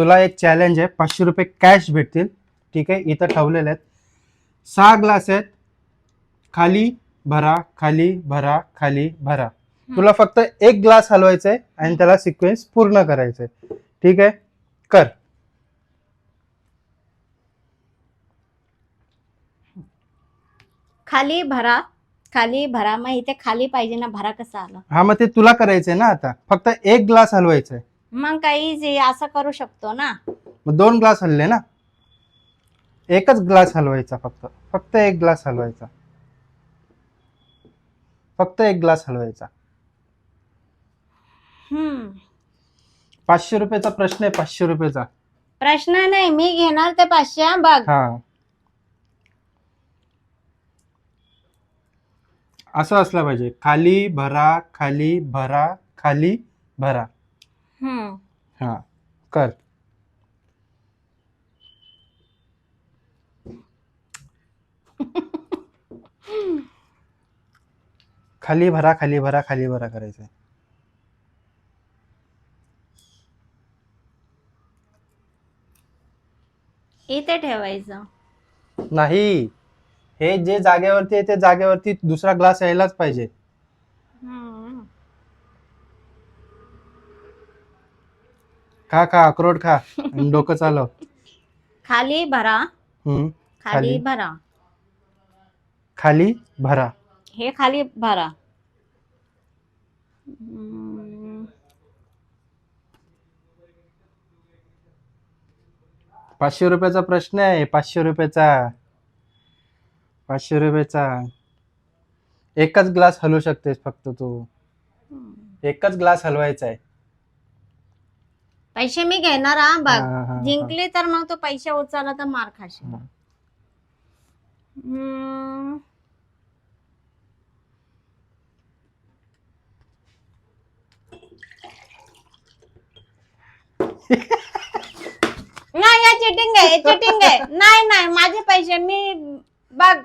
तुला एक चॅलेंज आहे, 500 रुपये कॅश भेटतील. ठीक आहे, इथं ठेवलेले आहेत. 6 ग्लास आहेत, खाली भरा, खाली भरा, खाली भरा. तुला फक्त एक ग्लास हलवायचा आहे आणि त्याला सिक्वेन्स पूर्ण करायचंय. ठीक आहे, कर. खाली भरा मग इथे खाली पाहिजे ना, भरा कसा आला? हा, मग ते तुला करायचंय ना. आता फक्त एक ग्लास हलवायचंय. मग काही असं करू शकतो ना. मग 2 ग्लास हलले ना. एकच ग्लास हलवायचा, फक्त एक ग्लास हलवायचा. फक्त एक ग्लास हलवायचा. 500 रुपयाचा प्रश्न आहे, 500 रुपयाचा प्रश्न नाही, मी घेणार ते 500. बघ, हा, असं असलं पाहिजे. खाली भरा, खाली भरा, खाली भरा. हा, कर. खाली भरा, खाली भरा, खाली भरा करायचंय. इथे ठेवायचं नाही, हे जे जागेवरती आहे ते जागेवरती दुसरा ग्लास यायलाच पाहिजे. खा खा, अक्रोड खा आणि डोकं चालव. खाली भरा, खाली खाली भरा, खाली भरा. हे खाली भरा. 500 रुपयाचा प्रश्न आहे, 500 रुपयाचा. 500 रुपयाचा. एकच ग्लास हलवू शकतेस फक्त तू. एकच ग्लास हलवायचा आहे. पैसे मी घेणार. हा बघ, हा, हा. जिंकले तर मग तो पैसे उचलला तर मार खाशील. नाही, या चिटिंग आहे, चिटिंग आहे. नाही, माझे पैसे मी बघ